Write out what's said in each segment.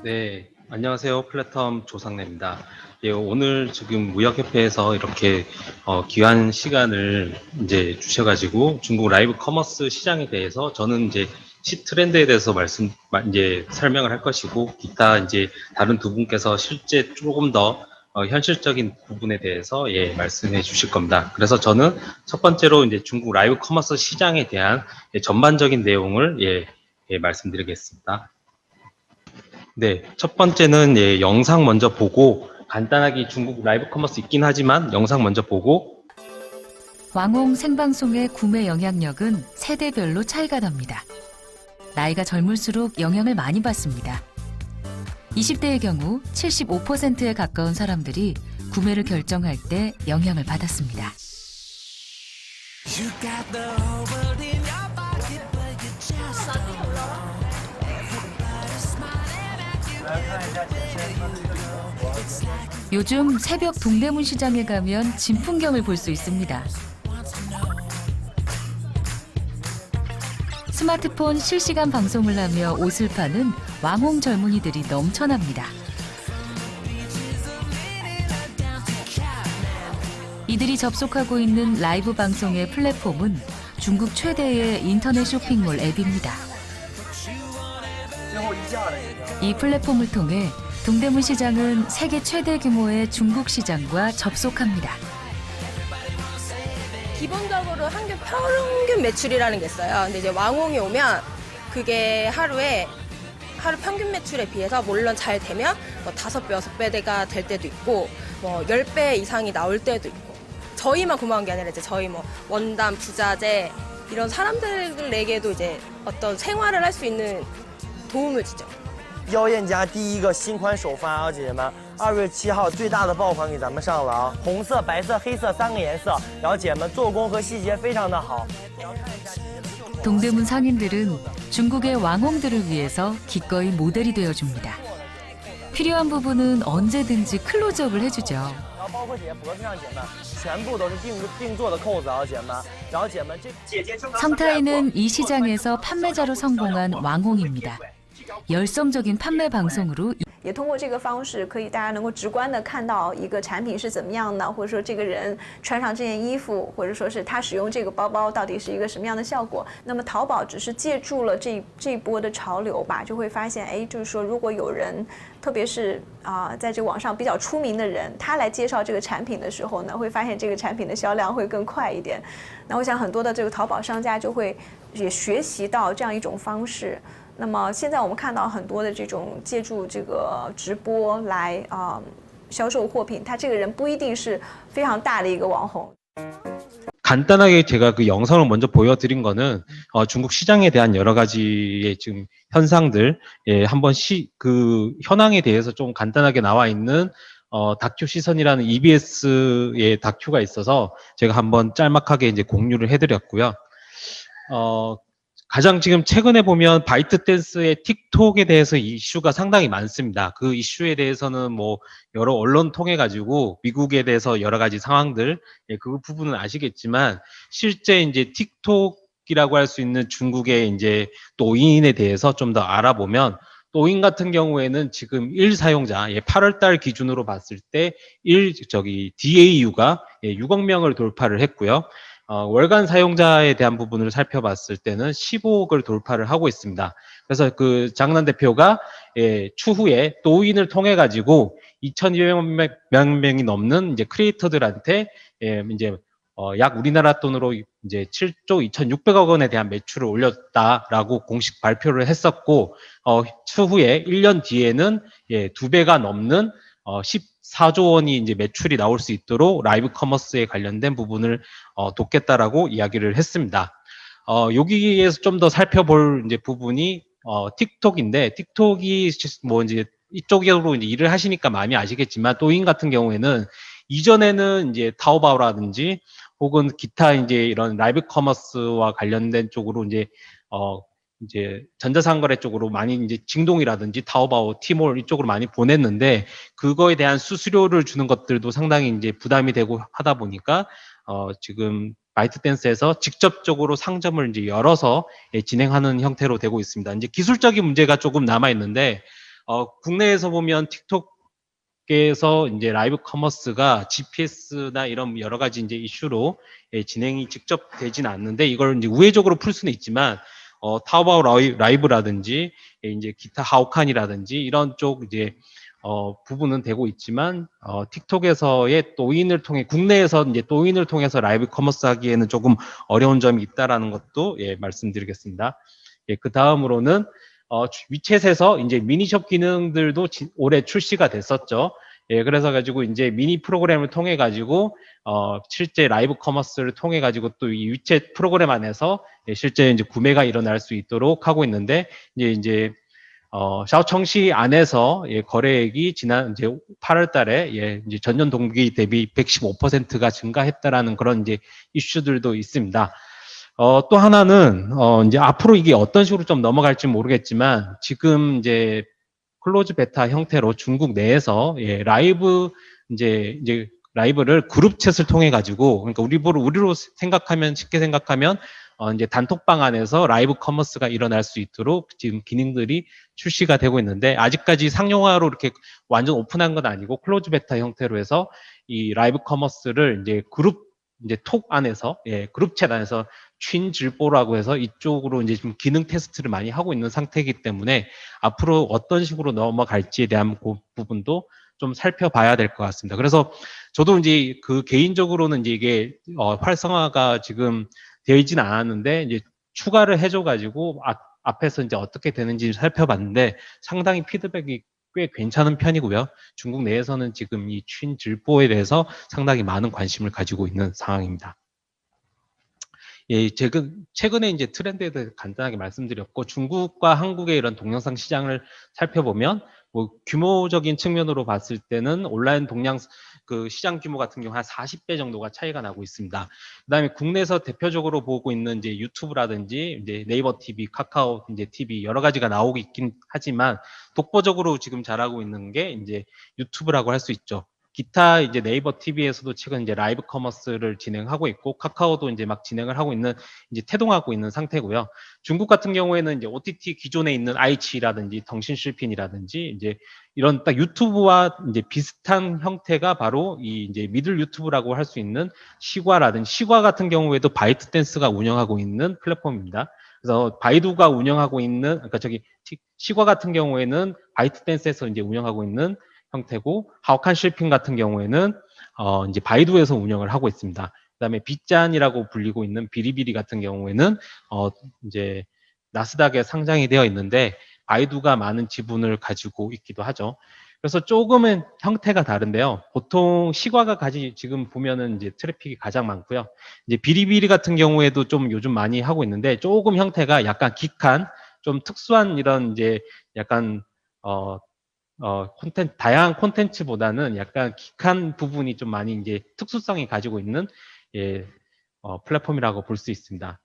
네, 안녕하세요. 플랫텀 조상래입니다. 예, 오늘 지금 무역협회에서 이렇게 귀한 시간을 이제 주셔가지고 중국 라이브 커머스 시장에 대해서 저는 이제 시트렌드에 대해서 이제 설명을 할 것이고, 기타 이제 다른 두 분께서 실제 조금 더 현실적인 부분에 대해서 말씀해 주실 겁니다. 그래서 저는 첫 번째로 이제 중국 라이브 커머스 시장에 대한 전반적인 내용을 말씀드리겠습니다. 네, 첫 번째는 영상 먼저 보고 간단하게 중국 라이브 커머스 있긴 하지만 영상 먼저 보고 왕홍 생방송의 구매 영향력은 세대별로 차이가 납니다. 나이가 젊을수록 영향을 많이 받습니다. 20대의 경우 75%에 가까운 사람들이 구매를 결정할 때 영향을 받았습니다. 요즘 새벽 동대문 시장에 가면 진풍경을 볼 수 있습니다. 스마트폰 실시간 방송을 하며 옷을 파는 왕홍 젊은이들이 넘쳐납니다. 이들이 접속하고 있는 라이브 방송의 플랫폼은 중국 최대의 인터넷 쇼핑몰 앱입니다. 이 플랫폼을 통해 동대문 시장은 세계 최대 규모의 중국 시장과 접속합니다. 기본적으로 평균 매출이라는 게 있어요. 근데 이제 왕홍이 오면 그게 하루 평균 매출에 비해서 물론 잘 되면 뭐 5배, 6배가 될 때도 있고 뭐 10배 이상이 나올 때도 있고, 저희만 고마운 게 아니라 이제 저희 뭐 원단, 부자재 이런 사람들에게도 이제 어떤 생활을 할 수 있는 도움을 주죠. 妖艳家第一个新款首发啊，姐姐们，2月7号最大的爆款给咱们上了啊，红色、白色、黑色3个颜色，然后姐们做工和细节非常的好。 동대문 상인들은 중국의 왕홍들을 위해서 기꺼이 모델이 되어줍니다. 필요한 부분은 언제든지 클로즈업을 해주죠. 然后包括姐姐脖子上，姐们全部都是定做的扣子啊，姐们，然后姐们성타이는 이 시장에서 판매자로 성공한 왕홍입니다. 열성적인 판매 방송으로 也通过这个方式，可以大家能够直观的看到一个产品是怎么样的，或者说这个人穿上这件衣服，或者说是他使用这个包包到底是一个什么样的效果。那么淘宝只是借助了这一波的潮流吧，就会发现，哎，就是说如果有人，特别是在这个网上比较出名的人，他来介绍这个产品的时候呢，会发现这个产品的销量会更快一点。那我想很多的这个淘宝商家就会也学习到这样一种方式。 那么现在我们看到很多的这种借助这个直播来销售货品，他这个人不一定是非常大的一个网红。 간단하게 제가 그 영상을 먼저 보여드린 거는 중국 시장에 대한 여러 가지의 지금 현상들, 한번 그 현황에 대해서 좀 간단하게 나와 있는 다큐 시선이라는 EBS의 다큐가 있어서 제가 한번 짤막하게 이제 공유를 해드렸고요. 가장 지금 최근에 보면 바이트댄스의 틱톡에 대해서 이슈가 상당히 많습니다. 그 이슈에 대해서는 뭐 여러 언론 통해 가지고 미국에 대해서 여러 가지 상황들, 그 부분은 아시겠지만 실제 이제 틱톡이라고 할 수 있는 중국의 이제 도인에 대해서 좀 더 알아보면 도인 같은 경우에는 지금 1사용자, 8월달 기준으로 봤을 때 DAU가 6억 명을 돌파를 했고요. 월간 사용자에 대한 부분을 살펴봤을 때는 15억을 돌파를 하고 있습니다. 그래서 그 장난 대표가 추후에 도인을 통해 가지고 2,200명이 넘는 이제 크리에이터들한테 이제 약 우리나라 돈으로 이제 7조 2,600억 원에 대한 매출을 올렸다라고 공식 발표를 했었고, 추후에 1년 뒤에는 2배가 넘는 14조 원이 이제 매출이 나올 수 있도록 라이브 커머스에 관련된 부분을 돕겠다라고 이야기를 했습니다. 여기에서 좀 더 살펴볼 이제 부분이 틱톡인데, 틱톡이 뭐 이제 이쪽으로 이제 일을 하시니까 많이 아시겠지만, 도인 같은 경우에는 이전에는 이제 타오바오라든지 혹은 기타 이제 이런 라이브 커머스와 관련된 쪽으로 이제 전자상거래 쪽으로 많이 이제 징동이라든지 타오바오, 티몰 이쪽으로 많이 보냈는데, 그거에 대한 수수료를 주는 것들도 상당히 이제 부담이 되고 하다 보니까 지금 바이트댄스에서 직접적으로 상점을 이제 열어서 진행하는 형태로 되고 있습니다. 이제 기술적인 문제가 조금 남아 있는데 국내에서 보면 틱톡에서 이제 라이브 커머스가 GPS나 이런 여러 가지 이제 이슈로 진행이 직접 되진 않는데 이걸 이제 우회적으로 풀 수는 있지만 타오바오 라이브라든지 이제 기타 하오칸이라든지 이런 쪽 이제 부분은 되고 있지만 틱톡에서의 또인을 통해 국내에서 이제 또인을 통해서 라이브 커머스 하기에는 조금 어려운 점이 있다라는 것도 말씀드리겠습니다. 그 다음으로는 위챗에서 이제 미니숍 기능들도 올해 출시가 됐었죠. 그래서 가지고 이제 미니 프로그램을 통해 가지고 실제 라이브 커머스를 통해 가지고 또 이 위챗 프로그램 안에서 실제 이제 구매가 일어날 수 있도록 하고 있는데 이제 샤오청시 안에서 거래액이 지난 이제 8월 달에 이제 전년 동기 대비 115%가 증가했다라는 그런 이제 이슈들도 있습니다. 또 하나는 이제 앞으로 이게 어떤 식으로 좀 넘어갈지 모르겠지만 지금 이제 클로즈 베타 형태로 중국 내에서 라이브 이제 라이브를 그룹 챗을 통해 가지고 그러니까 우리로 생각하면 쉽게 생각하면 이제 단톡방 안에서 라이브 커머스가 일어날 수 있도록 지금 기능들이 출시가 되고 있는데 아직까지 상용화로 이렇게 완전 오픈한 건 아니고 클로즈 베타 형태로 해서 이 라이브 커머스를 이제 그룹 이제 톡 안에서 그룹 챗 안에서 춘질보라고 해서 이쪽으로 이제 좀 기능 테스트를 많이 하고 있는 상태이기 때문에 앞으로 어떤 식으로 넘어갈지에 대한 그 부분도 좀 살펴봐야 될 것 같습니다. 그래서 저도 이제 개인적으로는 이제 이게 활성화가 지금 되어 있지는 않았는데 이제 추가를 해줘가지고 앞에서 이제 어떻게 되는지 살펴봤는데 상당히 피드백이 꽤 괜찮은 편이고요. 중국 내에서는 지금 이 춘질보에 대해서 상당히 많은 관심을 가지고 있는 상황입니다. 최근에 이제 트렌드에 대해 간단하게 말씀드렸고 중국과 한국의 이런 동영상 시장을 살펴보면 뭐 규모적인 측면으로 봤을 때는 온라인 동영 시장 규모 같은 경우 한 40배 정도가 차이가 나고 있습니다. 그다음에 국내에서 대표적으로 보고 있는 이제 유튜브라든지 이제 네이버 TV, 카카오 이제 TV 여러 가지가 나오고 있긴 하지만 독보적으로 지금 잘하고 있는 게 이제 유튜브라고 할 수 있죠. 기타 이제 네이버 TV에서도 최근 이제 라이브 커머스를 진행하고 있고 카카오도 이제 막 진행을 하고 있는 이제 태동하고 있는 상태고요. 중국 같은 경우에는 이제 OTT 기존에 있는 아이치라든지 덩신실핀이라든지 이제 이런 딱 유튜브와 이제 비슷한 형태가 바로 이 이제 미들 유튜브라고 할 수 있는 시과라든지 시과 같은 경우에도 바이트 댄스가 운영하고 있는 플랫폼입니다. 그래서 바이두가 운영하고 있는 그러니까 시과 같은 경우에는 바이트 댄스에서 이제 운영하고 있는 형태고 하오칸 실핑 같은 경우에는 이제 바이두에서 운영을 하고 있습니다. 그다음에 빗잔이라고 불리고 있는 비리비리 같은 경우에는 이제 나스닥에 상장이 되어 있는데 바이두가 많은 지분을 가지고 있기도 하죠. 그래서 조금은 형태가 다른데요. 보통 시과가 지금 보면은 이제 트래픽이 가장 많고요. 이제 비리비리 같은 경우에도 좀 요즘 많이 하고 있는데 조금 형태가 약간 기칸, 좀 특수한 이런 이제 약간 다양한 콘텐츠보다는 약간 기칸 부분이 좀 많이 이제 특수성이 가지고 있는 플랫폼이라고 볼 수 있습니다.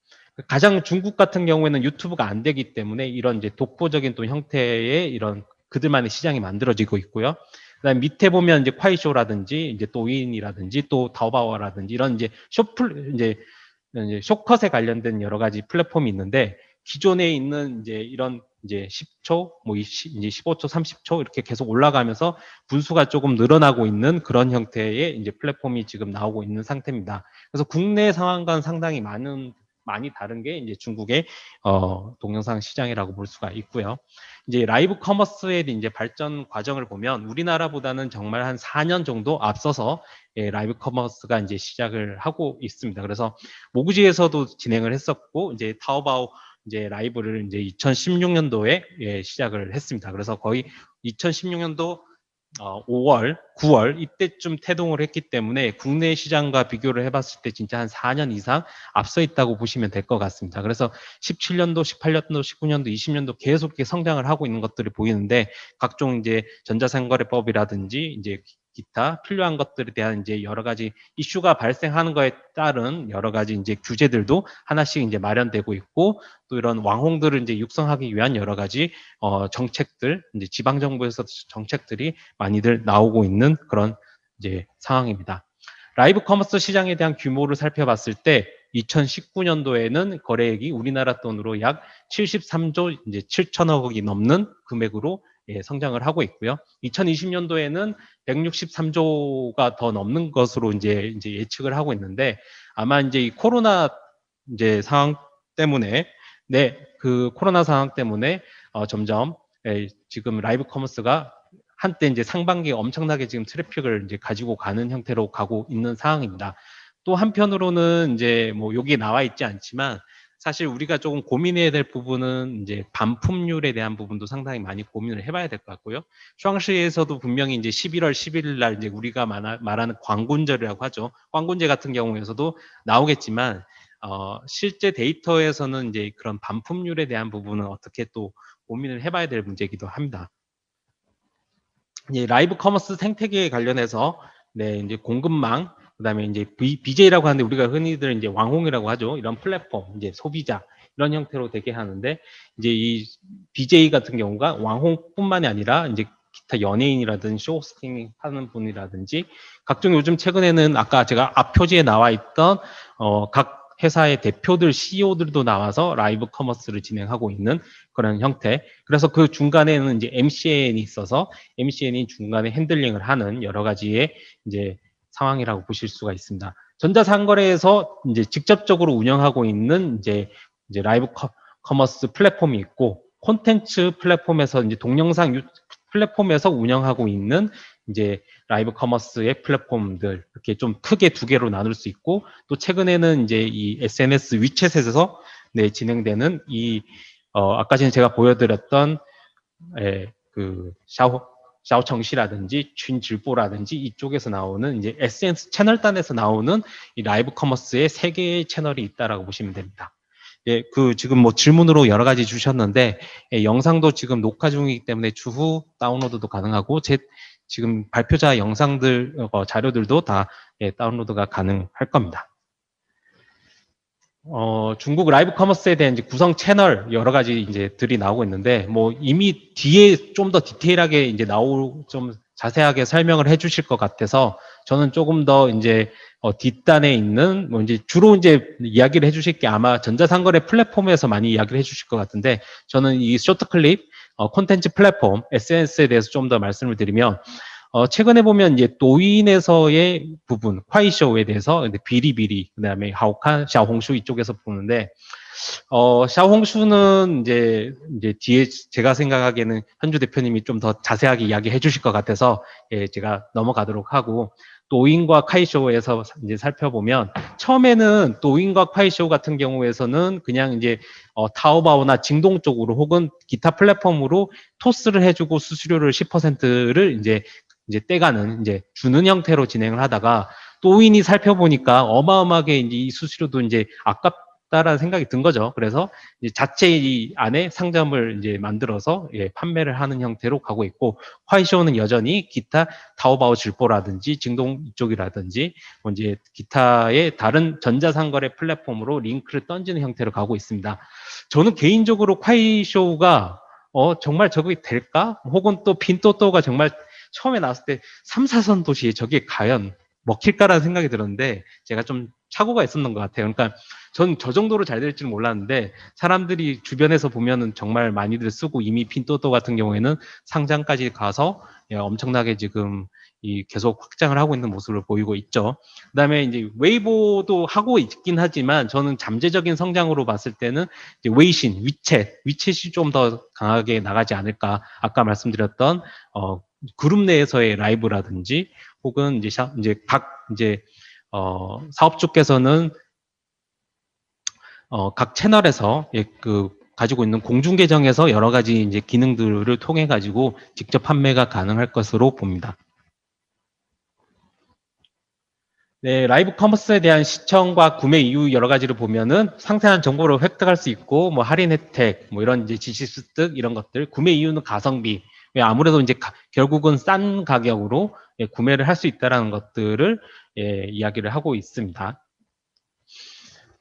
가장 중국 같은 경우에는 유튜브가 안 되기 때문에 이런 이제 독보적인 또 형태의 이런 그들만의 시장이 만들어지고 있고요. 그다음 밑에 보면 이제 콰이쇼라든지 이제 또인이라든지 또 타오바오라든지 이런 이제 이제 쇼컷에 관련된 여러 가지 플랫폼이 있는데 기존에 있는 이제 이런 이제 10초, 이제 15초, 30초 이렇게 계속 올라가면서 분수가 조금 늘어나고 있는 그런 형태의 이제 플랫폼이 지금 나오고 있는 상태입니다. 그래서 국내 상황과는 상당히 많이 다른 게 이제 중국의 동영상 시장이라고 볼 수가 있고요. 이제 라이브 커머스의 이제 발전 과정을 보면 우리나라보다는 정말 한 4년 정도 앞서서 라이브 커머스가 이제 시작을 하고 있습니다. 그래서 모구지에서도 진행을 했었고 이제 타오바오 이제 라이브를 이제 2016년도에 시작을 했습니다. 그래서 거의 2016년도 5월, 9월 이때쯤 태동을 했기 때문에 국내 시장과 비교를 해봤을 때 진짜 한 4년 이상 앞서 있다고 보시면 될 것 같습니다. 그래서 17년도, 18년도, 19년도, 20년도 계속 이렇게 성장을 하고 있는 것들이 보이는데 각종 이제 전자상거래법이라든지 이제 기타 필요한 것들에 대한 이제 여러 가지 이슈가 발생하는 거에 따른 여러 가지 이제 규제들도 하나씩 이제 마련되고 있고 또 이런 왕홍들을 이제 육성하기 위한 여러 가지 정책들 이제 지방 정부에서 정책들이 많이들 나오고 있는 그런 이제 상황입니다. 라이브 커머스 시장에 대한 규모를 살펴봤을 때 2019년도에는 거래액이 우리나라 돈으로 약 73조 이제 7천억이 넘는 금액으로 예, 성장을 하고 있고요. 2020년도에는 163조가 더 넘는 것으로 이제 예측을 하고 있는데 아마 이제 이 코로나 이제 상황 때문에 그 코로나 상황 때문에 점점 지금 라이브 커머스가 한때 이제 상반기에 엄청나게 지금 트래픽을 이제 가지고 가는 형태로 가고 있는 상황입니다. 또 한편으로는 이제 뭐 여기에 나와 있지 않지만 사실 우리가 조금 고민해야 될 부분은 이제 반품률에 대한 부분도 상당히 많이 고민을 해봐야 될 것 같고요. 슈앙시에서도 분명히 이제 11월 11일 날 이제 우리가 말하는 광군절이라고 하죠. 광군제 같은 경우에서도 나오겠지만 실제 데이터에서는 이제 그런 반품률에 대한 부분은 어떻게 또 고민을 해봐야 될 문제이기도 합니다. 이제 라이브 커머스 생태계에 관련해서 이제 공급망, 그다음에 이제 BJ라고 하는데 우리가 흔히들 이제 왕홍이라고 하죠. 이런 플랫폼, 이제 소비자 이런 형태로 되게 하는데 이제 이 BJ 같은 경우가 왕홍뿐만이 아니라 이제 기타 연예인이라든지 쇼호스팅 하는 분이라든지 각종 요즘 최근에는 아까 제가 앞 표지에 나와 있던 각 회사의 대표들, CEO들도 나와서 라이브 커머스를 진행하고 있는 그런 형태. 그래서 그 중간에는 이제 MCN이 있어서 MCN이 중간에 핸들링을 하는 여러 가지의 이제 상황이라고 보실 수가 있습니다. 전자상거래에서 이제 직접적으로 운영하고 있는 이제 라이브 커머스 플랫폼이 있고 콘텐츠 플랫폼에서 이제 동영상 플랫폼에서 운영하고 있는 이제 라이브 커머스의 플랫폼들 이렇게 좀 크게 두 개로 나눌 수 있고 또 최근에는 이제 이 SNS 위챗에서 진행되는 이 아까 전에 제가 보여드렸던 그 샤오청시라든지 춘질보라든지 이쪽에서 나오는 이제 SNS 채널단에서 나오는 이 라이브 커머스의 세 개의 채널이 있다라고 보시면 됩니다. 예, 그 지금 뭐 질문으로 여러 가지 주셨는데 영상도 지금 녹화 중이기 때문에 추후 다운로드도 가능하고 제 지금 발표자 영상들 자료들도 다 다운로드가 가능할 겁니다. 중국 라이브 커머스에 대한 이제 구성 채널 여러 가지 이제 들이 나오고 있는데 뭐 이미 뒤에 좀 더 디테일하게 이제 좀 자세하게 설명을 해주실 것 같아서 저는 조금 더 이제 뒷단에 있는 뭐 이제 주로 이제 이야기를 해주실 게 아마 전자상거래 플랫폼에서 많이 이야기를 해주실 것 같은데 저는 이 쇼트클립 콘텐츠 플랫폼 SNS에 대해서 좀 더 말씀을 드리면. 최근에 보면 이제 도인에서의 부분, 콰이쇼에 대해서 비리비리, 그 다음에 하오칸, 샤오홍슈 이쪽에서 보는데, 샤오홍슈는 이제 뒤에 제가 생각하기에는 현주 대표님이 좀 더 자세하게 이야기해 주실 것 같아서, 제가 넘어가도록 하고, 도인과 콰이쇼에서 이제 살펴보면, 처음에는 도인과 콰이쇼 같은 경우에서는 그냥 이제, 타오바오나 징동 쪽으로 혹은 기타 플랫폼으로 토스를 해주고 수수료를 10%를 이제 떼가는, 주는 형태로 진행을 하다가, 또인이 살펴보니까 어마어마하게 이제 이 수수료도 이제 아깝다라는 생각이 든 거죠. 그래서 이제 자체 이 안에 상점을 이제 만들어서 판매를 하는 형태로 가고 있고, 화이쇼는 여전히 기타 타오바오 질보라든지 징동 이쪽이라든지 뭐 이제 기타의 다른 전자상거래 플랫폼으로 링크를 던지는 형태로 가고 있습니다. 저는 개인적으로 화이쇼가 정말 저게 될까? 혹은 또 핀토토가 정말 처음에 나왔을 때 3, 4선 도시에 저게 과연 먹힐까라는 생각이 들었는데 제가 좀 착오가 있었던 것 같아요. 그러니까 전 저 정도로 잘 될 줄은 몰랐는데 사람들이 주변에서 보면은 정말 많이들 쓰고 이미 핀토토 같은 경우에는 상장까지 가서 엄청나게 지금 계속 확장을 하고 있는 모습을 보이고 있죠. 그다음에 이제 웨이보도 하고 있긴 하지만 저는 잠재적인 성장으로 봤을 때는 이제 웨이신, 위챗이 좀 더 강하게 나가지 않을까. 아까 말씀드렸던 그룹 내에서의 라이브라든지 혹은 이제 사업 쪽에서는 각 채널에서 가지고 있는 공중 계정에서 여러 가지 이제 기능들을 통해 가지고 직접 판매가 가능할 것으로 봅니다. 네, 라이브 커머스에 대한 시청과 구매 이유 여러 가지를 보면은 상세한 정보를 획득할 수 있고, 뭐 할인 혜택, 뭐 이런 이제 지시 습득 이런 것들. 구매 이유는 가성비. 아무래도 이제 결국은 싼 가격으로 구매를 할 수 있다라는 것들을 이야기를 하고 있습니다.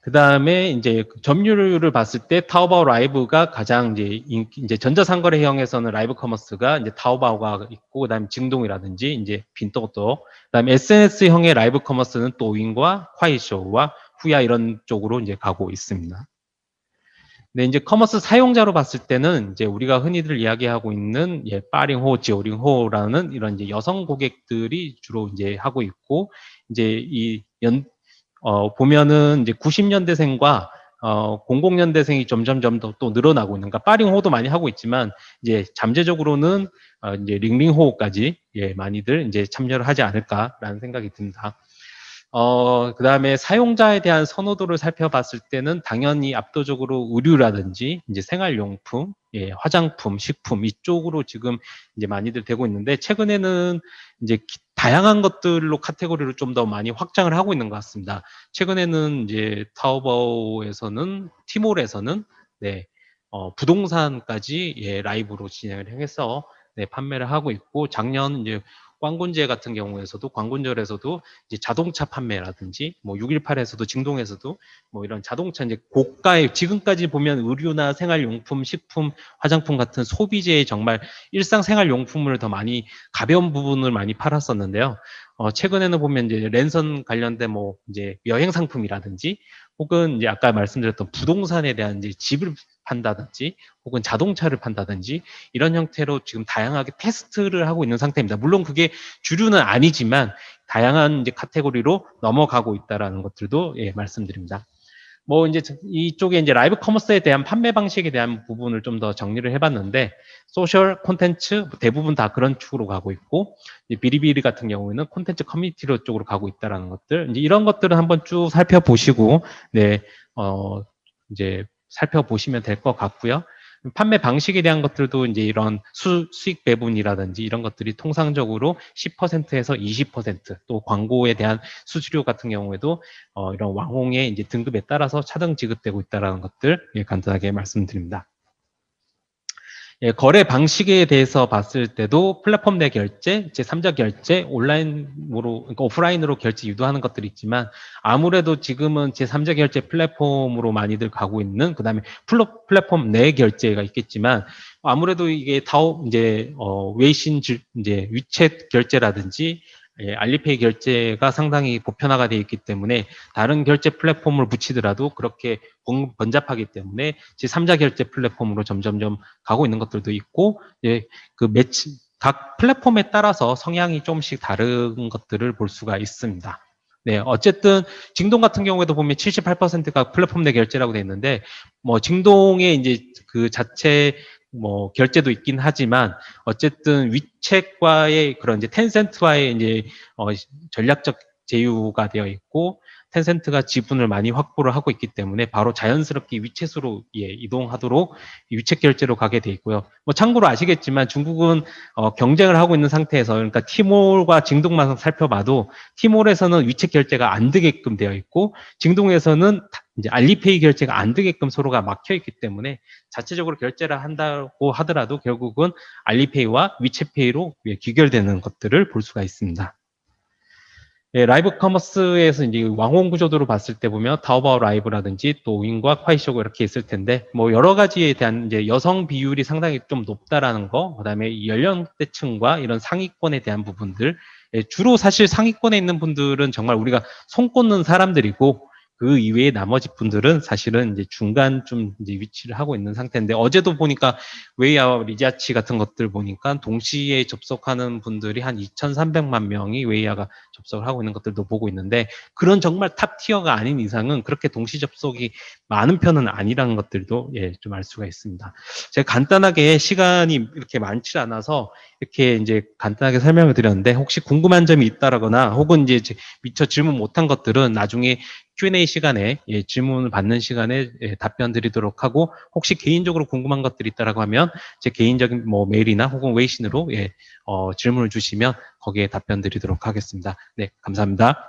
그 다음에 이제 점유율을 봤을 때 타오바오 라이브가 가장 이제 전자상거래형에서는 라이브 커머스가 이제 타오바오가 있고, 그 다음에 징동이라든지 이제 빈토또, 그 다음에 SNS형의 라이브 커머스는 또윈과 화이쇼와 후야 이런 쪽으로 이제 가고 있습니다. 근데 이제 커머스 사용자로 봤을 때는 이제 우리가 흔히들 이야기하고 있는 빠링호, 지오링호라는 이런 이제 여성 고객들이 주로 이제 하고 있고, 이제 보면은 이제 90년대생과 00년대생이 점점점 또 늘어나고 있는, 그러니까 빠링호도 많이 하고 있지만, 이제 잠재적으로는 이제 링링호까지 많이들 이제 참여를 하지 않을까라는 생각이 듭니다. 그 다음에 사용자에 대한 선호도를 살펴봤을 때는 당연히 압도적으로 의류라든지 이제 생활용품, 화장품, 식품 이쪽으로 지금 이제 많이들 되고 있는데, 최근에는 이제 다양한 것들로 카테고리를 좀 더 많이 확장을 하고 있는 것 같습니다. 최근에는 이제 타오바오에서는, 티몰에서는 부동산까지 라이브로 진행을 해서 판매를 하고 있고, 작년 이제 광군제 같은 경우에서도, 광군절에서도 이제 자동차 판매라든지, 뭐 618에서도, 징동에서도 뭐 이런 자동차 이제 고가의, 지금까지 보면 의류나 생활용품, 식품, 화장품 같은 소비재의 정말 일상생활용품을 더 많이, 가벼운 부분을 많이 팔았었는데요. 최근에는 보면 이제 랜선 관련된 뭐 이제 여행 상품이라든지, 혹은 이제 아까 말씀드렸던 부동산에 대한 이제 집을 판다든지, 혹은 자동차를 판다든지, 이런 형태로 지금 다양하게 테스트를 하고 있는 상태입니다. 물론 그게 주류는 아니지만 다양한 이제 카테고리로 넘어가고 있다라는 것들도 말씀드립니다. 뭐 이제 이쪽에 이제 라이브 커머스에 대한 판매 방식에 대한 부분을 좀 더 정리를 해봤는데, 소셜 콘텐츠 대부분 다 그런 축으로 가고 있고, 비리비리 같은 경우에는 콘텐츠 커뮤니티로 쪽으로 가고 있다라는 것들, 이제 이런 것들을 한번 쭉 살펴보시고 이제 살펴보시면 될 것 같고요. 판매 방식에 대한 것들도 이제 이런 수익 배분이라든지 이런 것들이 통상적으로 10%에서 20%, 또 광고에 대한 수수료 같은 경우에도 이런 왕홍의 이제 등급에 따라서 차등 지급되고 있다는 것들 간단하게 말씀드립니다. 거래 방식에 대해서 봤을 때도 플랫폼 내 결제, 제3자 결제, 온라인으로, 그러니까 오프라인으로 결제 유도하는 것들이 있지만, 아무래도 지금은 제3자 결제 플랫폼으로 많이들 가고 있는, 그 다음에 플랫폼 내 결제가 있겠지만, 아무래도 이게 이제 웨이신, 이제 위챗 결제라든지, 알리페이 결제가 상당히 보편화가 되어 있기 때문에 다른 결제 플랫폼을 붙이더라도 그렇게 번잡하기 때문에 제3자 결제 플랫폼으로 점점점 가고 있는 것들도 있고, 각 플랫폼에 따라서 성향이 조금씩 다른 것들을 볼 수가 있습니다. 어쨌든 징동 같은 경우에도 보면 78%가 플랫폼 내 결제라고 되어 있는데, 뭐 징동의 이제 그 자체 뭐 결제도 있긴 하지만, 어쨌든 위챗과의 그런 이제 텐센트와의 이제 전략적 제휴가 되어 있고, 텐센트가 지분을 많이 확보를 하고 있기 때문에 바로 자연스럽게 위챗으로 이동하도록 위챗 결제로 가게 돼 있고요. 뭐 참고로 아시겠지만 중국은 경쟁을 하고 있는 상태에서, 그러니까 티몰과 징동만 살펴봐도 티몰에서는 위챗 결제가 안 되게끔 되어 있고, 징동에서는 이제 알리페이 결제가 안 되게끔 서로가 막혀 있기 때문에 자체적으로 결제를 한다고 하더라도 결국은 알리페이와 위챗페이로 귀결되는 것들을 볼 수가 있습니다. 라이브 커머스에서 이제 왕홍 구조도로 봤을 때 보면 타오바오 라이브라든지 또 오인과 쿠아이쇼고 이렇게 있을 텐데, 뭐 여러 가지에 대한 이제 여성 비율이 상당히 좀 높다라는 거, 그다음에 연령대층과 이런 상위권에 대한 부분들, 주로 사실 상위권에 있는 분들은 정말 우리가 손 꽂는 사람들이고, 그 이외의 나머지 분들은 사실은 이제 중간쯤 이제 위치를 하고 있는 상태인데, 어제도 보니까 웨이아와 리자치 같은 것들 보니까 동시에 접속하는 분들이 한 2,300만 명이 웨이아가 접속을 하고 있는 것들도 보고 있는데, 그런 정말 탑 티어가 아닌 이상은 그렇게 동시 접속이 많은 편은 아니라는 것들도 좀 알 수가 있습니다. 제가 간단하게 시간이 이렇게 많지 않아서 이렇게 이제 간단하게 설명을 드렸는데, 혹시 궁금한 점이 있다라거나 혹은 이제 미처 질문 못한 것들은 나중에 Q&A 시간에 질문을 받는 시간에 답변 드리도록 하고, 혹시 개인적으로 궁금한 것들이 있다라고 하면 제 개인적인 뭐 메일이나 혹은 웨이신으로 질문을 주시면 거기에 답변 드리도록 하겠습니다. 네, 감사합니다.